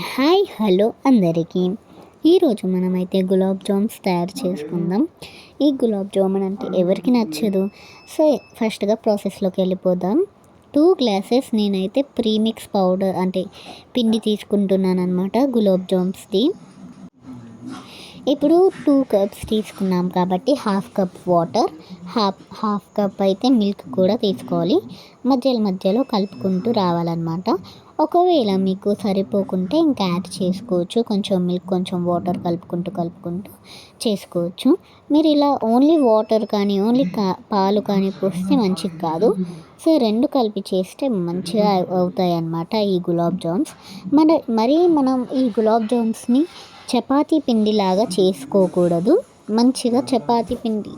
Hi hello అందరికీ. ఈరోజు మనమైతే గులాబ్ జామ్స్ తయారు చేసుకుందాం. ఈ గులాబ్ జామున్ అంటే ఎవరికి నచ్చదు. సో ఫస్ట్గా ప్రాసెస్లోకి వెళ్ళిపోదాం. 2 గ్లాసెస్ నేనైతే ప్రీమిక్స్ పౌడర్ అంటే పిండి తీసుకుంటున్నాను అనమాట గులాబ్ జామ్స్ది. ఇప్పుడు 2 కప్స్ తీసుకున్నాం కాబట్టి half cup water, half cup అయితే మిల్క్ కూడా తీసుకోవాలి. మధ్యలో కలుపుకుంటూ రావాలన్నమాట. ఒకవేళ మీకు సరిపోకుంటే ఇంకా యాడ్ చేసుకోవచ్చు. కొంచెం మిల్క్ కొంచెం వాటర్ కలుపుకుంటూ చేసుకోవచ్చు. మీరు ఇలా ఓన్లీ వాటర్ కానీ ఓన్లీ పాలు కానీ పోస్తే మంచిది కాదు. సో 2 కలిపి చేస్తే మంచిగా అవుతాయి అన్నమాట ఈ గులాబ్ జామ్స్. మరి మనం ఈ గులాబ్ జామ్స్ని చపాతీ పిండిలాగా చేసుకోకూడదు. మంచిగా చపాతీ పిండి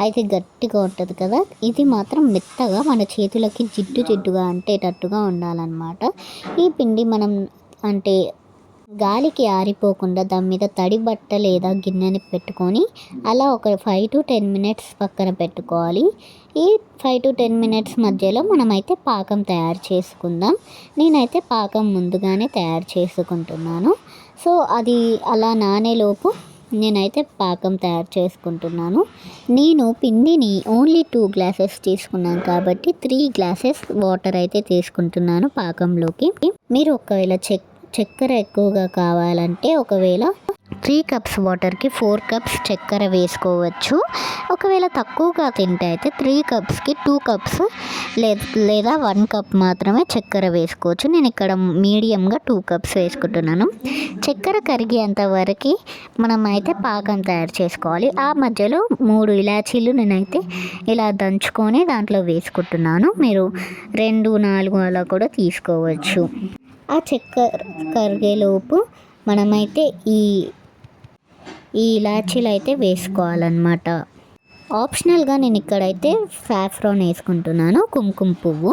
అయితే గట్టిగా ఉంటుంది కదా, ఇది మాత్రం మెత్తగా మన చేతులకి జిడ్డుగా అంటేటట్టుగా ఉండాలన్నమాట. ఈ పిండి మనం అంటే గాలికి ఆరిపోకుండా దాని మీద తడి బట్ట లేదా గిన్నెని పెట్టుకొని అలా ఒక 5 to 10 minutes పక్కన పెట్టుకోవాలి. ఈ 5 to 10 minutes మధ్యలో మనమైతే పాకం తయారు చేసుకుందాం. నేనైతే పాకం ముందుగానే తయారు చేసుకుంటున్నాను. సో అది అలా నానేలోపు నేనైతే పాకం తయారు చేసుకుంటున్నాను. నేను పిండిని ఓన్లీ 2 గ్లాసెస్ తీసుకున్నాను కాబట్టి 3 గ్లాసెస్ వాటర్ అయితే తీసుకుంటున్నాను పాకంలోకి. మీరు ఒకవేళ చక్కెర ఎక్కువగా కావాలంటే ఒకవేళ 3 కప్స్ వాటర్కి 4 కప్స్ చక్కెర వేసుకోవచ్చు. ఒకవేళ తక్కువగా తింటే అయితే 3 కప్స్కి 2 కప్స్ లేదా 1 కప్ మాత్రమే చక్కెర వేసుకోవచ్చు. నేను ఇక్కడ మీడియంగా 2 కప్స్ వేసుకుంటున్నాను. చక్కెర కరిగేంత వరకు మనం అయితే పాకం తయారు చేసుకోవాలి. ఆ మధ్యలో 3 ఇలాచీలు నేనైతే ఇలా దంచుకొని దాంట్లో వేసుకుంటున్నాను. మీరు 2, 4 అలా కూడా తీసుకోవచ్చు. ఆ చక్కెర కరిగేలోపు మనమైతే ఈ ఇలాచీలు అయితే వేసుకోవాలన్నమాట. ఆప్షనల్గా నేను ఇక్కడైతే సాఫ్రాన్ వేసుకుంటున్నాను, కుంకుమ పువ్వు.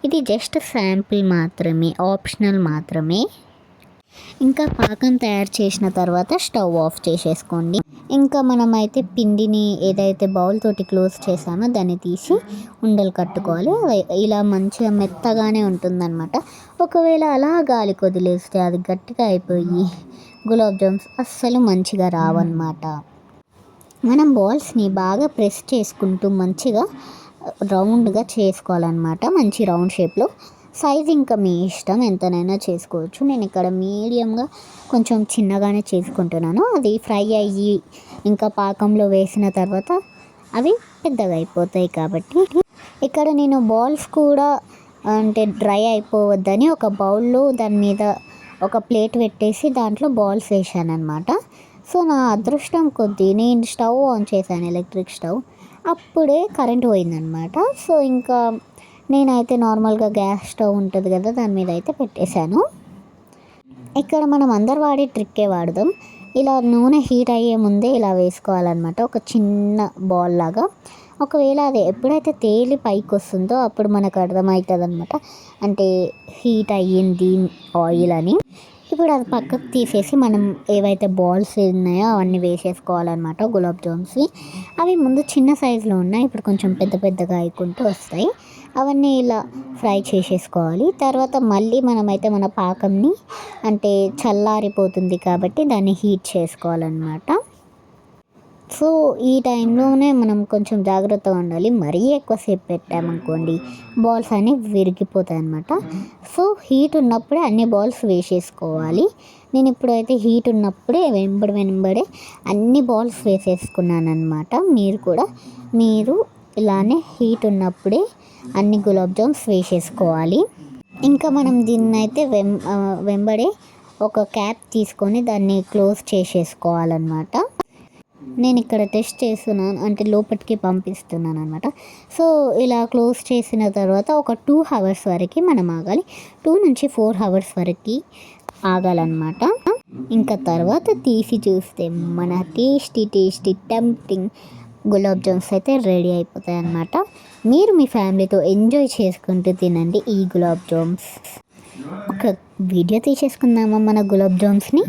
ఇది జస్ట్ శాంపిల్ మాత్రమే, ఆప్షనల్ మాత్రమే. ఇంకా పాకం తయారు చేసిన తర్వాత స్టవ్ ఆఫ్ చేసేసుకోండి. ఇంకా మనమైతే పిండిని ఏదైతే బౌల్ తోటి క్లోజ్ చేసామో దాన్ని తీసి ఉండలు కట్టుకోవాలి. ఇలా మంచిగా మెత్తగానే ఉంటుందన్నమాట. ఒకవేళ అలా గాలి వదిలేస్తే అది గట్టిగా అయిపోయి గులాబ్ జామ్స్ అస్సలు మంచిగా రావన్నమాట. మనం బాల్స్ని బాగా ప్రెస్ చేసుకుంటూ మంచిగా రౌండ్గా చేసుకోవాలన్నమాట. మంచి రౌండ్ షేప్లో. సైజ్ ఇంకా మీ ఇష్టం, ఎంతనైనా చేసుకోవచ్చు. నేను ఇక్కడ మీడియంగా కొంచెం చిన్నగానే చేసుకుంటున్నాను. అది ఫ్రై అయ్యి ఇంకా పాకంలో వేసిన తర్వాత అవి పెద్దగా అయిపోతాయి కాబట్టి ఇక్కడ నేను బాల్స్ కూడా అంటే డ్రై అయిపోవద్దని ఒక బౌల్లో దాని మీద ఒక ప్లేట్ పెట్టేసి దాంట్లో బాల్స్ వేసాను అనమాట. సో నా అదృష్టం కొద్దీ నేను స్టవ్ ఆన్ చేశాను, ఎలక్ట్రిక్ స్టవ్. అప్పుడే కరెంట్ పోయిందనమాట. సో ఇంకా నేనైతే నార్మల్గా గ్యాస్ స్టవ్ ఉంటుంది కదా దాని మీద అయితే పెట్టేశాను. ఇక్కడ మనం అందరు వాడే ట్రిక్కే వాడదాం. ఇలా నూనె హీట్ అయ్యే ముందే ఇలా వేసుకోవాలన్నమాట, ఒక చిన్న బాల్ లాగా. ఒకవేళ అది ఎప్పుడైతే తేలి పైకి వస్తుందో అప్పుడు మనకు అర్థమవుతుంది అనమాట, అంటే హీట్ అయ్యింది ఆయిల్ అని. ఇప్పుడు అది పక్కకు తీసేసి మనం ఏవైతే బాల్స్ ఉన్నాయో అవన్నీ వేసేసుకోవాలన్నమాట గులాబ్ జామ్స్వి. అవి ముందు చిన్న సైజులో ఉన్నాయి, ఇప్పుడు కొంచెం పెద్దగా అయికుంటూ వస్తాయి. అవన్నీ ఇలా ఫ్రై చేసేసుకోవాలి. తర్వాత మళ్ళీ మనమైతే మన పాకంని అంటే చల్లారిపోతుంది కాబట్టి దాన్ని హీట్ చేసుకోవాలన్నమాట. సో ఈ టైంలోనే మనం కొంచెం జాగ్రత్తగా ఉండాలి. మరీ ఎక్కువసేపు పెట్టామనుకోండి బాల్స్ అన్నీ విరిగిపోతాయి అన్నమాట. సో హీట్ ఉన్నప్పుడే అన్ని బాల్స్ వేసేసుకోవాలి. నేను ఇప్పుడైతే హీట్ ఉన్నప్పుడే వెంబడే అన్ని బాల్స్ వేసేసుకున్నాను అనమాట. మీరు ఇలానే హీట్ ఉన్నప్పుడే అన్ని గులాబ్ జామ్స్ వేసేసుకోవాలి. ఇంకా మనం దీన్ని అయితే వెంబడే ఒక క్యాప్ తీసుకొని దాన్ని క్లోజ్ చేసేసుకోవాలన్నమాట. నేను ఇక్కడ టెస్ట్ చేస్తున్నాను, అంటే లోపలికి పంపిస్తున్నాను అనమాట. సో ఇలా క్లోజ్ చేసిన తర్వాత ఒక 2 hours వరకు మనం ఆగాలి. 2 నుంచి 4 hours వరకు ఆగాలన్నమాట. ఇంకా తర్వాత తీసి చూస్తే మన టేస్టీ టెంప్టింగ్ గులాబ్ జామ్స్ అయితే రెడీ అయిపోతాయి అన్నమాట. మీరు మీ ఫ్యామిలీతో ఎంజాయ్ చేసుకుంటూ తినండి ఈ గులాబ్ జామ్స్. ఒక వీడియో తీసేసుకుందామా మన గులాబ్ జామ్స్ని.